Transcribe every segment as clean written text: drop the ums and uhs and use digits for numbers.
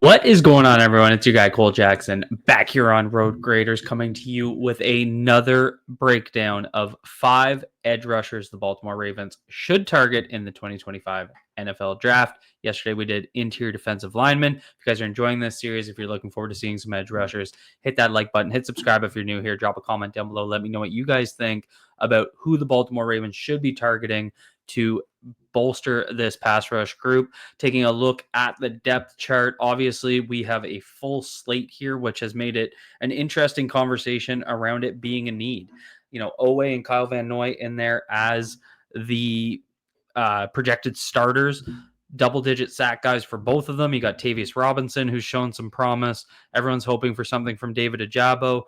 What is going on, everyone? It's your guy, Cole Jackson, back here on Road Graders, coming to you with another breakdown of 5 edge rushers the Baltimore Ravens should target in the 2025 NFL Draft. Yesterday, we did interior defensive linemen. If you guys are enjoying this series, if you're looking forward to seeing some edge rushers, hit that like button, hit subscribe if you're new here, drop a comment down below. Let me know what you guys think about who the Baltimore Ravens should be targeting to bolster this pass rush group. Taking a look at the depth chart, obviously we have a full slate here, which has made it an interesting conversation around it being a need. You know, Owe and Kyle Van Noy in there as the projected starters, double-digit sack guys for both of them. You got Tavius Robinson, who's shown some promise. Everyone's hoping for something from David Ajabo.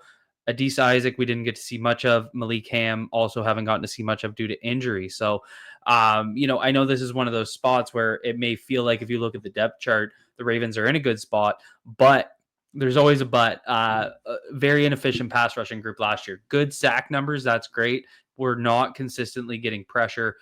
Adisa Isaac, we didn't get to see much of. Malik Ham, also haven't gotten to see much of due to injury. So, I know this is one of those spots where it may feel like if you look at the depth chart, the Ravens are in a good spot, but there's always a but. A very inefficient pass rushing group last year. Good sack numbers, that's great. We're not consistently getting pressure.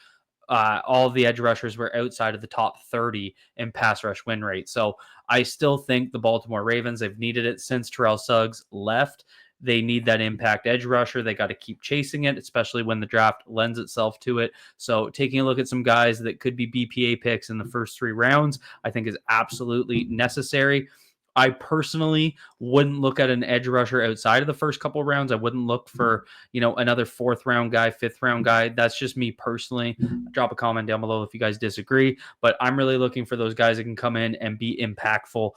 All of the edge rushers were outside of the top 30 in pass rush win rate. So I still think the Baltimore Ravens, they've needed it since Terrell Suggs left. They need that impact edge rusher. They got to keep chasing it, especially when the draft lends itself to it. So taking a look at some guys that could be BPA picks in the first 3 rounds, I think is absolutely necessary. I personally wouldn't look at an edge rusher outside of the first couple of rounds. I wouldn't look for, another 4th round guy, 5th round guy. That's just me personally. Drop a comment down below if you guys disagree, but I'm really looking for those guys that can come in and be impactful.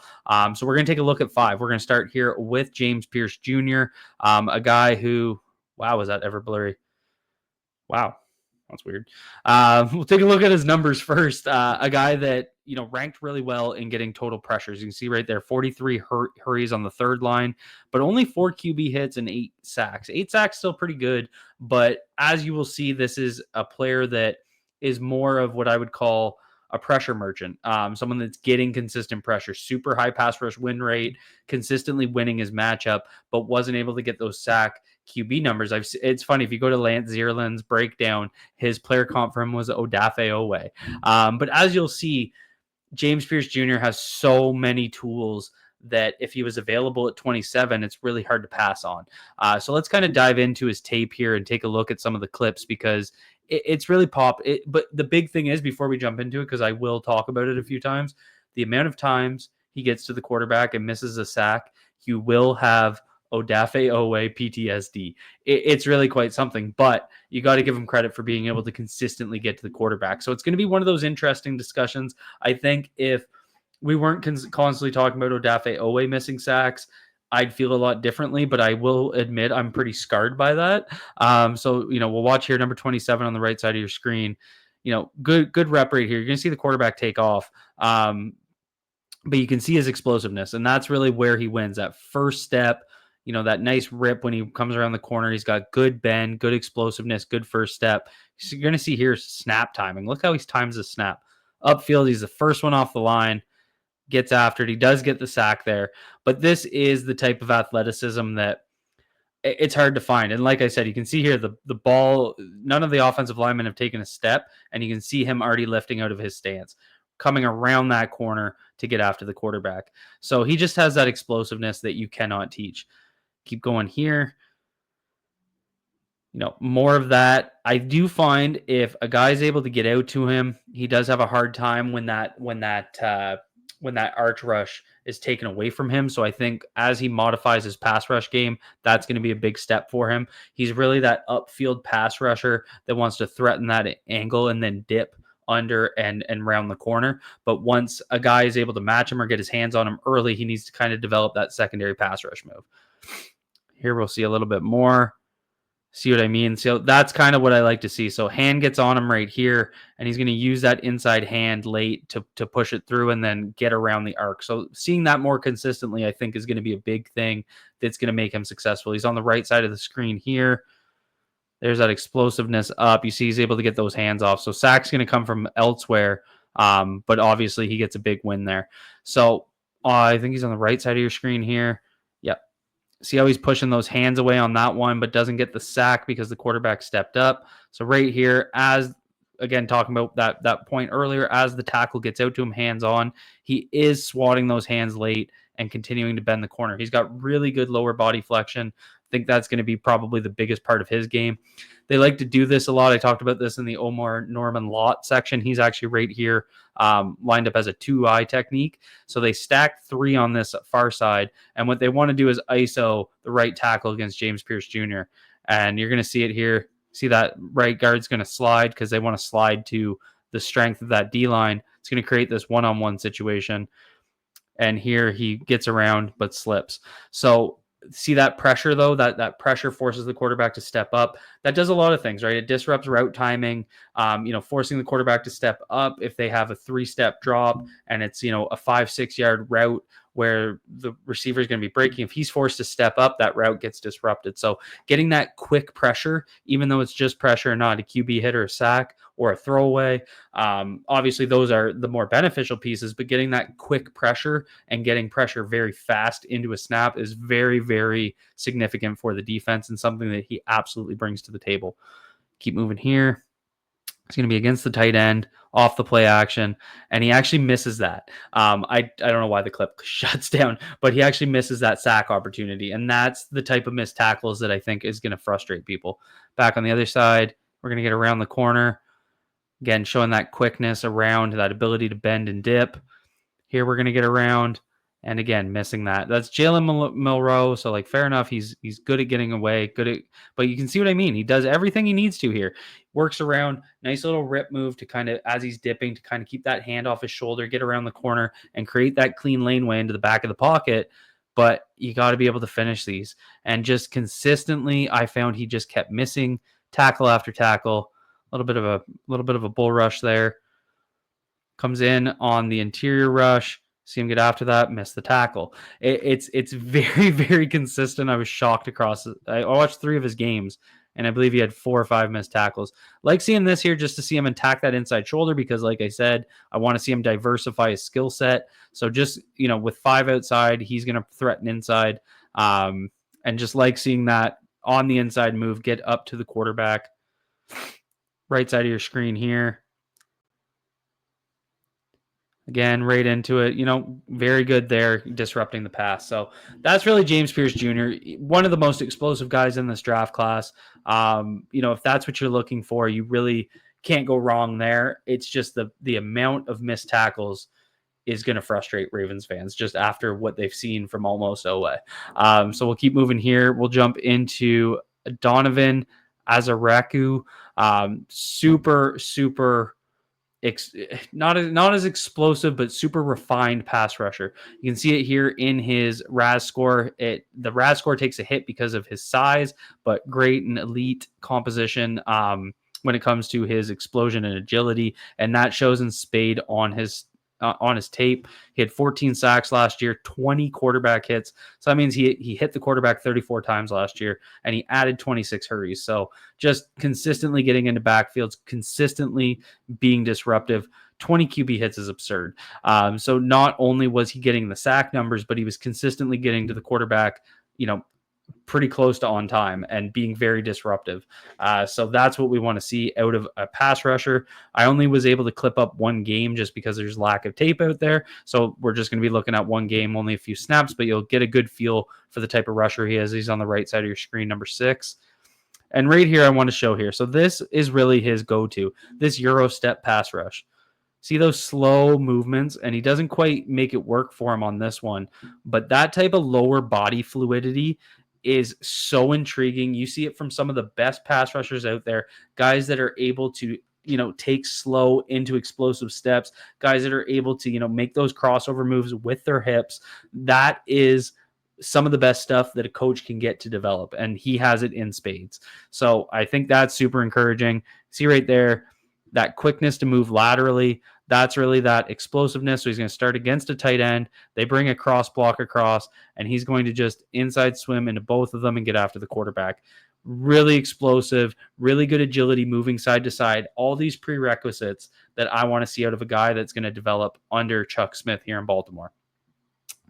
So we're going to take a look at 5. We're going to start here with James Pierce Jr., a guy who, wow, was that ever blurry? Wow. That's weird. We'll take a look at his numbers first. A guy that, ranked really well in getting total pressures. You can see right there, 43 hurries on the 3rd line, but only 4 QB hits and 8 sacks. 8 sacks still pretty good, but as you will see, this is a player that is more of what I would call a pressure merchant, someone that's getting consistent pressure, super high pass rush win rate, consistently winning his matchup, but wasn't able to get those sack QB numbers. It's funny, if you go to Lance Zierlin's breakdown, his player comp for him was Odafe Owe. But as you'll see, James Pierce Jr. has so many tools that if he was available at 27, it's really hard to pass on. So let's kind of dive into his tape here and take a look at some of the clips because it's really pop. But the big thing is, before we jump into it, because I will talk about it a few times, the amount of times he gets to the quarterback and misses a sack, you will have Odafe Owe PTSD. It's really quite something, but you got to give him credit for being able to consistently get to the quarterback. So it's going to be one of those interesting discussions. I think if we weren't constantly talking about Odafe Owe missing sacks, I'd feel a lot differently, but I will admit I'm pretty scarred by that. So, we'll watch here, number 27 on the right side of your screen. Good rep right here. You're going to see the quarterback take off. But you can see his explosiveness, and that's really where he wins. That first step, that nice rip when he comes around the corner. He's got good bend, good explosiveness, good first step. So you're going to see here snap timing. Look how he times the snap. Upfield, he's the first one off the line, gets after it. He does get the sack there. But this is the type of athleticism that it's hard to find. And like I said, you can see here the ball, none of the offensive linemen have taken a step, and you can see him already lifting out of his stance, coming around that corner to get after the quarterback. So he just has that explosiveness that you cannot teach. Keep going here. More of that. I do find if a guy's able to get out to him, he does have a hard time when that arch rush is taken away from him. So I think as he modifies his pass rush game, that's going to be a big step for him. He's really that upfield pass rusher that wants to threaten that angle and then dip under and round the corner. But once a guy is able to match him or get his hands on him early, he needs to kind of develop that secondary pass rush move. Here we'll see a little bit more. See what I mean? So that's kind of what I like to see. So hand gets on him right here, and he's going to use that inside hand late to push it through and then get around the arc. So seeing that more consistently, I think, is going to be a big thing that's going to make him successful. He's on the right side of the screen here. There's that explosiveness up. You see he's able to get those hands off. So sack's going to come from elsewhere, but obviously he gets a big win there. So I think he's on the right side of your screen here. Yep. See how he's pushing those hands away on that one, but doesn't get the sack because the quarterback stepped up. So right here, as again, talking about that point earlier, as the tackle gets out to him hands on, he is swatting those hands late and continuing to bend the corner. He's got really good lower body flexion. I think that's going to be probably the biggest part of his game. They like to do this a lot. I talked about this in the Omar Norman Lott section. He's actually right here, lined up as a 2-eye technique. So they stack 3 on this far side. And what they want to do is ISO the right tackle against James Pierce Jr. And you're going to see it here. See that right guard's going to slide because they want to slide to the strength of that D-line. It's going to create this one-on-one situation. And here he gets around but slips. So see that pressure, though, that pressure forces the quarterback to step up. That does a lot of things, right? It disrupts route timing, forcing the quarterback to step up if they have a 3-step drop and it's, a 5-6 yard route where the receiver is going to be breaking. If he's forced to step up, that route gets disrupted. So getting that quick pressure, even though it's just pressure and not a QB hit or a sack or a throwaway, obviously those are the more beneficial pieces, but getting that quick pressure and getting pressure very fast into a snap is very, very significant for the defense and something that he absolutely brings to the table. Keep moving here. It's going to be against the tight end, off the play action, and he actually misses that. I don't know why the clip shuts down, but he actually misses that sack opportunity, and that's the type of missed tackles that I think is going to frustrate people. Back on the other side, we're going to get around the corner. Again, showing that quickness around, that ability to bend and dip. Here we're going to get around, and again, missing that. That's Jalen Milroe, so fair enough. He's good at getting away, but you can see what I mean. He does everything he needs to here. Works around, nice little rip move to kind of, as he's dipping, to kind of keep that hand off his shoulder, get around the corner, and create that clean laneway into the back of the pocket. But you got to be able to finish these. And just consistently, I found he just kept missing tackle after tackle. A little bit of a bull rush there. Comes in on the interior rush. See him get after that, miss the tackle. It's very, very consistent. I was shocked across. I watched 3 of his games, and I believe he had 4 or 5 missed tackles. Like seeing this here just to see him attack that inside shoulder because, like I said, I want to see him diversify his skill set. So just, with 5 outside, he's going to threaten inside. And just like seeing that on the inside move, get up to the quarterback. Right side of your screen here. Again, right into it, very good there, disrupting the pass. So that's really James Pierce Jr., one of the most explosive guys in this draft class. If that's what you're looking for, you really can't go wrong there. It's just the amount of missed tackles is going to frustrate Ravens fans just after what they've seen from almost OA. So we'll keep moving here. We'll jump into Donovan Ezeiruaku. Super not as explosive, but super refined pass rusher. You can see it here in his RAS score. The RAS score takes a hit because of his size, but great and elite composition when it comes to his explosion and agility, and that shows in spade on his tape. He had 14 sacks last year, 20 quarterback hits. So that means he hit the quarterback 34 times last year, and he added 26 hurries. So just consistently getting into backfields, consistently being disruptive. 20 QB hits is absurd. So not only was he getting the sack numbers, but he was consistently getting to the quarterback, pretty close to on time and being very disruptive. So that's what we want to see out of a pass rusher. I only was able to clip up 1 game just because there's lack of tape out there. So we're just going to be looking at 1 game, only a few snaps, but you'll get a good feel for the type of rusher he is. He's on the right side of your screen, number 6. And right here, I want to show here. So this is really his go-to, this Euro step pass rush. See those slow movements, and he doesn't quite make it work for him on this one, but that type of lower body fluidity is so intriguing. You see it from some of the best pass rushers out there, guys that are able to, take slow into explosive steps, guys that are able to, make those crossover moves with their hips. That is some of the best stuff that a coach can get to develop, and he has it in spades. So I think that's super encouraging. See right there, that quickness to move laterally. That's really that explosiveness. So he's going to start against a tight end. They bring a cross block across, and he's going to just inside swim into both of them and get after the quarterback. Really explosive, really good agility, moving side to side. All these prerequisites that I want to see out of a guy that's going to develop under Chuck Smith here in Baltimore.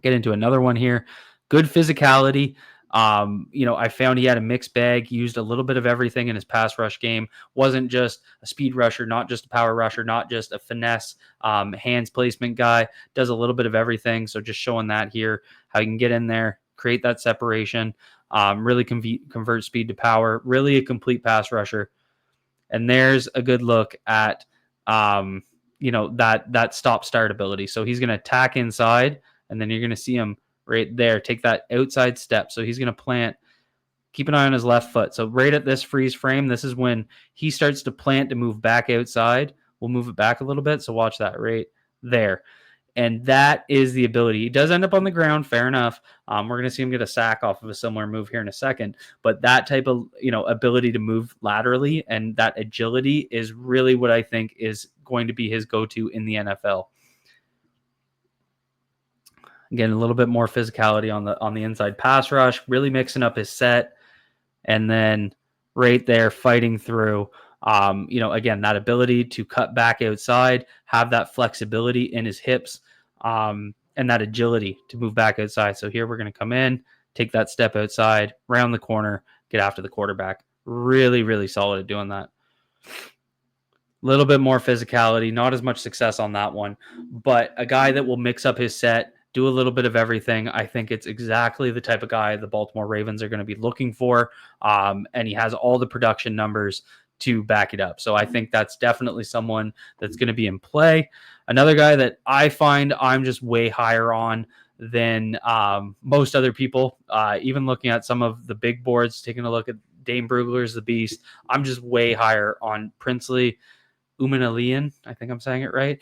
Get into another one here. Good physicality. I found he had a mixed bag, used a little bit of everything in his pass rush game. Wasn't just a speed rusher, not just a power rusher, not just a finesse hands placement guy. Does a little bit of everything. So just showing that here, how you can get in there, create that separation, really convert speed to power, really a complete pass rusher. And there's a good look at, that stop-start ability. So he's going to attack inside, and then you're going to see him right there take that outside step. So he's going to plant, keep an eye on his left foot. So right at this freeze frame, this is when he starts to plant to move back outside. We'll move it back a little bit. So watch that right there. And that is the ability. He does end up on the ground, fair enough. We're going to see him get a sack off of a similar move here in a second. But that type of ability to move laterally and that agility is really what I think is going to be his go-to in the NFL. Again, a little bit more physicality on the inside pass rush, really mixing up his set, and then right there fighting through. Again, that ability to cut back outside, have that flexibility in his hips, and that agility to move back outside. So here we're going to come in, take that step outside, round the corner, get after the quarterback. Really, really solid at doing that. A little bit more physicality, not as much success on that one, but a guy that will mix up his set, do a little bit of everything. I think it's exactly the type of guy the Baltimore Ravens are going to be looking for, and he has all the production numbers to back it up. So I think that's definitely someone that's going to be in play. Another guy that I find I'm just way higher on than most other people, even looking at some of the big boards, taking a look at Dane Brugler's The Beast, I'm just way higher on Princely Umanmielen. I think I'm saying it right.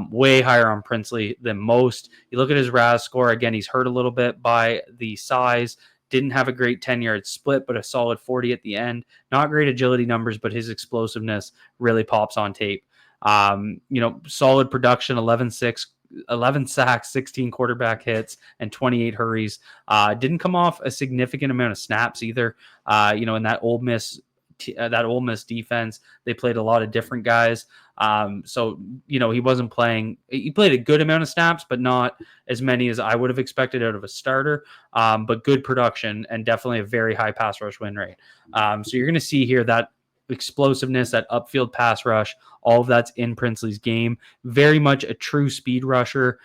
Way higher on Princely than most. You look at his RAS score. Again, he's hurt a little bit by the size. Didn't have a great 10-yard split, but a solid 40 at the end. Not great agility numbers, but his explosiveness really pops on tape. Solid production, 11 sacks, 16 quarterback hits, and 28 hurries. Didn't come off a significant amount of snaps either. In that Ole Miss defense, they played a lot of different guys. He wasn't playing. He played a good amount of snaps, but not as many as I would have expected out of a starter. But good production and definitely a very high pass rush win rate. So you're going to see here that explosiveness, that upfield pass rush, all of that's in Princely's game. Very much a true speed rusher.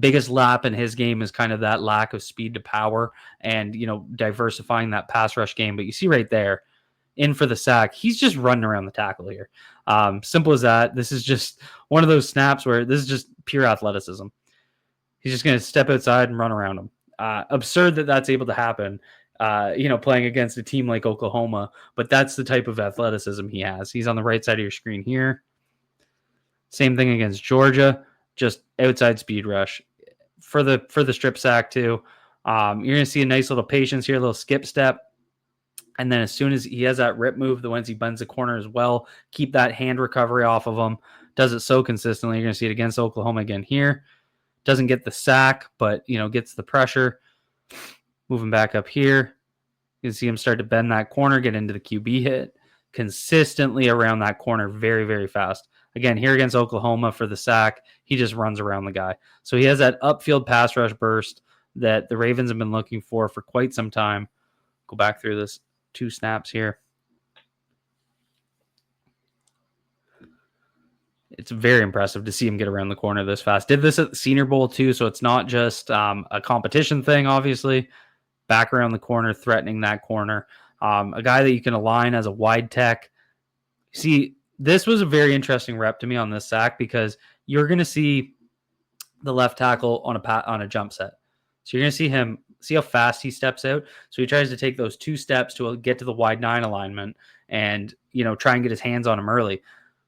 Biggest lap in his game is kind of that lack of speed to power and, diversifying that pass rush game. But you see right there, in for the sack, he's just running around the tackle here. Simple as that. This is just one of those snaps where this is just pure athleticism. He's just going to step outside and run around him. Absurd that that's able to happen, playing against a team like Oklahoma, but that's the type of athleticism he has. He's on the right side of your screen here. Same thing against Georgia, just outside speed rush for the strip sack too. You're going to see a nice little patience here, a little skip step. And then as soon as he has that rip move, the ones he bends the corner as well, keep that hand recovery off of him. Does it so consistently. You're going to see it against Oklahoma again here. Doesn't get the sack, but, gets the pressure. Moving back up here. You can see him start to bend that corner, get into the QB hit. Consistently around that corner very, very fast. Again, here against Oklahoma for the sack, he just runs around the guy. So he has that upfield pass rush burst that the Ravens have been looking for quite some time. Go back through this 2 snaps here. It's very impressive to see him get around the corner this fast. Did this at the Senior Bowl too, so it's not just a competition thing, obviously. Back around the corner, threatening that corner. A guy that you can align as a wide tech. See, this was a very interesting rep to me on this sack because you're going to see the left tackle on a jump set. So you're going to see him, see how fast he steps out. So he tries to take those 2 steps to get to the wide 9 alignment and, try and get his hands on him early.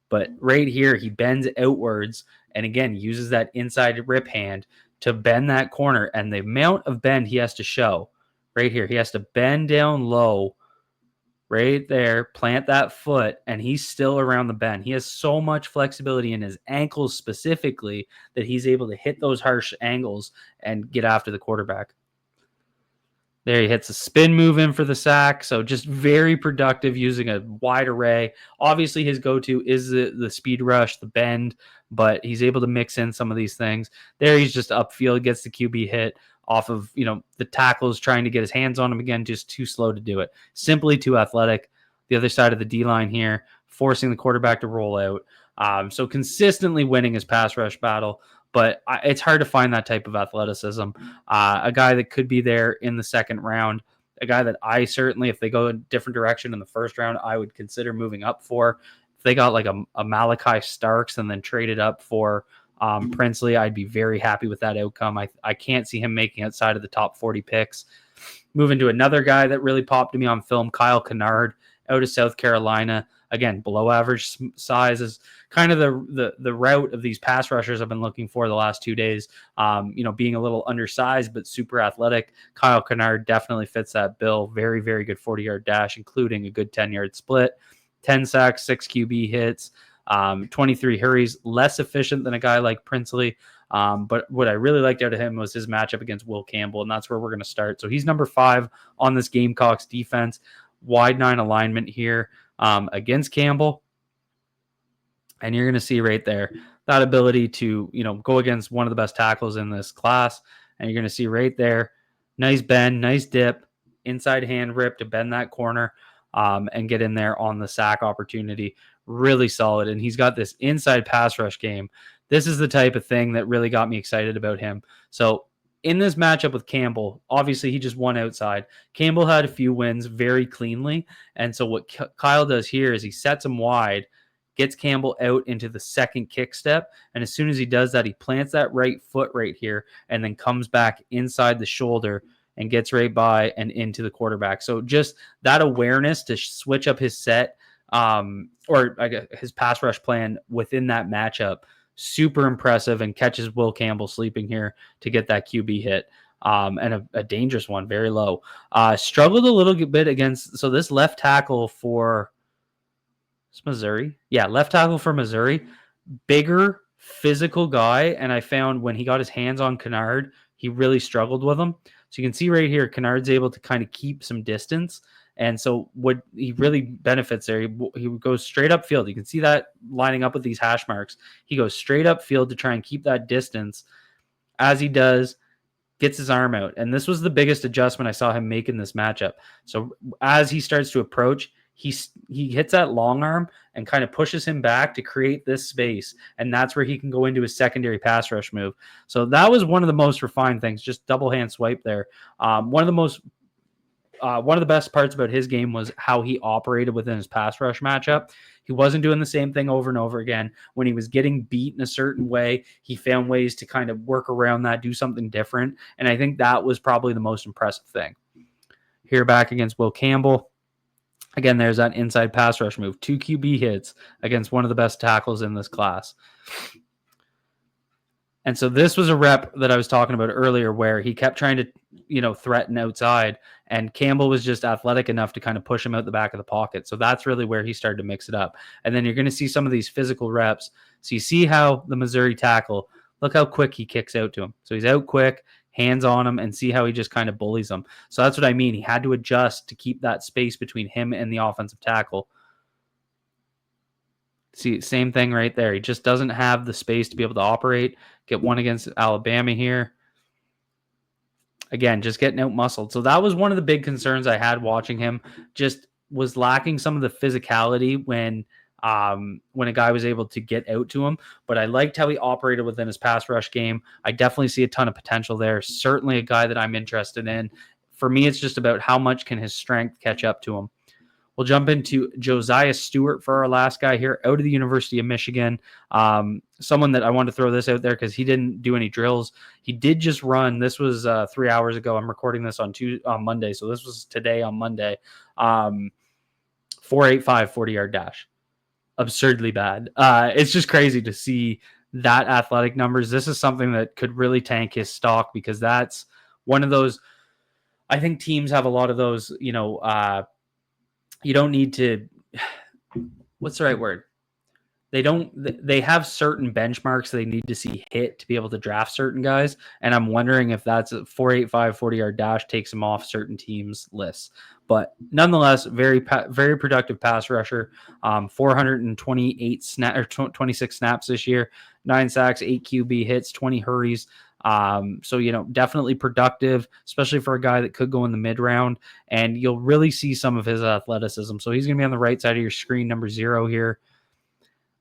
But right here, he bends outwards and, again, uses that inside rip hand to bend that corner. And the amount of bend he has to show right here, he has to bend down low right there, plant that foot, and he's still around the bend. He has so much flexibility in his ankles specifically that he's able to hit those harsh angles and get after the quarterback. There he hits a spin move in for the sack. So just very productive using a wide array. Obviously, his go-to is the speed rush, the bend, but he's able to mix in some of these things. There he's just upfield, gets the QB hit off of, the tackles trying to get his hands on him again, just too slow to do it. Simply too athletic. The other side of the D-line here, forcing the quarterback to roll out. So consistently winning his pass rush battle. But it's hard to find that type of athleticism. A guy that could be there in the second round, a guy that I certainly, if they go a different direction in the first round, I would consider moving up for. If they got like a Malachi Starks and then traded up for Princely, I'd be very happy with that outcome. I can't see him making outside of the top 40 picks. Moving to another guy that really popped to me on film, Kyle Kennard, out of South Carolina. Again, below average size is kind of the route of these pass rushers I've been looking for the last 2 days. Being a little undersized but super athletic. Kyle Kennard definitely fits that bill. Very, very good 40-yard dash, including a good 10-yard split. 10 sacks, 6 QB hits, 23 hurries. Less efficient than a guy like Princely. But what I really liked out of him was his matchup against Will Campbell, and that's where we're going to start. So he's number 5 on this Gamecocks defense. Wide 9 alignment here against Campbell. And you're going to see right there that ability to, go against one of the best tackles in this class. And you're going to see right there, nice bend, nice dip, inside hand rip to bend that corner and get in there on the sack opportunity. Really solid. And he's got this inside pass rush game. This is the type of thing that really got me excited about him. So in this matchup with Campbell, obviously he just won outside. Campbell had a few wins very cleanly. And so what Kyle does here is he sets him wide, gets Campbell out into the second kick step. And as soon as he does that, he plants that right foot right here and then comes back inside the shoulder and gets right by and into the quarterback. So just that awareness to switch up his set or his pass rush plan within that matchup, super impressive, and catches Will Campbell sleeping here to get that QB hit. And a dangerous one, very low. Struggled a little bit against, so this left tackle for Missouri. Yeah, left tackle for Missouri. Bigger, physical guy, and I found when he got his hands on Kennard, he really struggled with him. So you can see right here, Kennard's able to kind of keep some distance. And so what he really benefits there, he goes straight up field. You can see that lining up with these hash marks. He goes straight up field to try and keep that distance. As he does, gets his arm out. And this was the biggest adjustment I saw him make in this matchup. So as he starts to approach, he hits that long arm and kind of pushes him back to create this space. And that's where he can go into his secondary pass rush move. So that was one of the most refined things, just double hand swipe there. One of the best parts about his game was how he operated within his pass rush matchup. He wasn't doing the same thing over and over again. When he was getting beat in a certain way, he found ways to kind of work around that, do something different. And I think that was probably the most impressive thing. Here back against Will Campbell. Again, there's that inside pass rush move. 2 QB hits against one of the best tackles in this class. And so this was a rep that I was talking about earlier where he kept trying to, threaten outside, and Campbell was just athletic enough to kind of push him out the back of the pocket. So that's really where he started to mix it up. And then you're going to see some of these physical reps. So you see how the Missouri tackle, look how quick he kicks out to him. So he's out quick, hands on him, and see how he just kind of bullies him. So that's what I mean. He had to adjust to keep that space between him and the offensive tackle. See, same thing right there. He just doesn't have the space to be able to operate. Get one against Alabama here. Again, just getting out muscled. So that was one of the big concerns I had watching him. Just was lacking some of the physicality when a guy was able to get out to him. But I liked how he operated within his pass rush game. I definitely see a ton of potential there. Certainly a guy that I'm interested in. For me, it's just about how much can his strength catch up to him. We'll jump into Josiah Stewart for our last guy here, out of the University of Michigan. Someone that I wanted to throw this out there because he didn't do any drills. He did just run. This was 3 hours ago. I'm recording this on Monday, so this was today on Monday. 4.85 40-yard dash. Absurdly bad. It's just crazy to see that athletic numbers. This is something that could really tank his stock because that's one of those. I think teams have a lot of those, you don't need to, what's the right word? they have certain benchmarks they need to see hit to be able to draft certain guys. And I'm wondering if that's a 4.85 40-yard dash takes him off certain teams' lists. But nonetheless, very productive pass rusher. 428 or 26 snaps this year, 9 sacks, 8 QB hits, 20 hurries. So, definitely productive, especially for a guy that could go in the mid round, and you'll really see some of his athleticism. So he's going to be on the right side of your screen, number 0 here.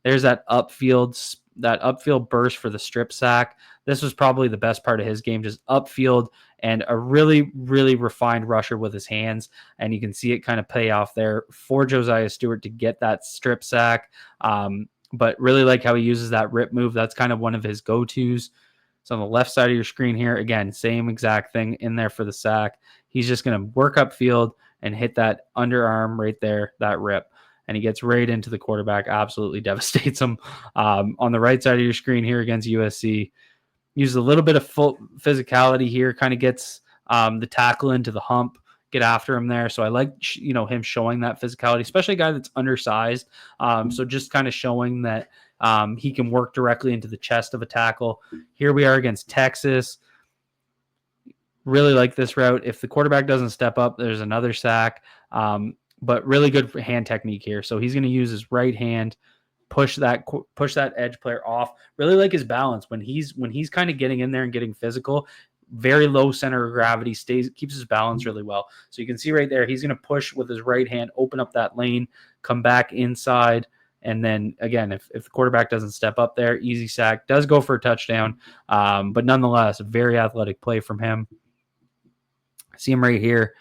There's that upfield burst for the strip sack. This was probably the best part of his game, just upfield and a really, really refined rusher with his hands. And you can see it kind of pay off there for Josiah Stewart to get that strip sack. But really like how he uses that rip move. That's kind of one of his go-tos. So on the left side of your screen here, again, same exact thing in there for the sack. He's just going to work upfield and hit that underarm right there, that rip. And he gets right into the quarterback, absolutely devastates him. On the right side of your screen here against USC, uses a little bit of full physicality here, kind of gets the tackle into the hump, get after him there. So I like, him showing that physicality, especially a guy that's undersized. So just kind of showing that he can work directly into the chest of a tackle. Here we are against Texas. Really like this route. If the quarterback doesn't step up, there's another sack. But really good hand technique here. So he's going to use his right hand, push that edge player off. Really like his balance when he's kind of getting in there and getting physical. Very low center of gravity, keeps his balance really well. So you can see right there, he's going to push with his right hand, open up that lane, come back inside, and then again, if the quarterback doesn't step up there, easy sack. Does go for a touchdown, but nonetheless, a very athletic play from him. See him right here.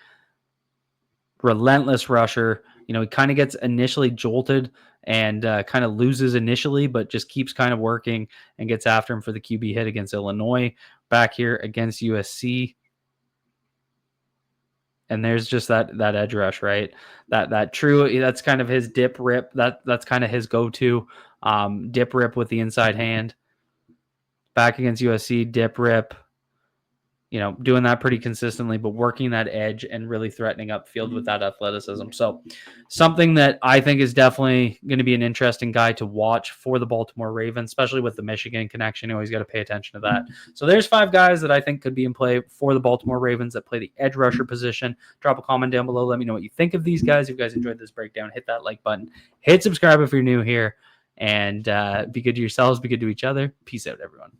Relentless rusher. He kind of gets initially jolted and kind of loses initially, but just keeps kind of working and gets after him for the QB hit against Illinois. Back here against USC. And there's just that edge rush, right? That's kind of his dip rip. That's kind of his go-to dip rip with the inside hand. Back against USC, dip rip. Doing that pretty consistently, but working that edge and really threatening upfield with that athleticism. So something that I think is definitely going to be an interesting guy to watch for the Baltimore Ravens, especially with the Michigan connection. You always got to pay attention to that. So there's 5 guys that I think could be in play for the Baltimore Ravens that play the edge rusher position. Drop a comment down below. Let me know what you think of these guys. If you guys enjoyed this breakdown, hit that like button. Hit subscribe if you're new here. And be good to yourselves. Be good to each other. Peace out, everyone.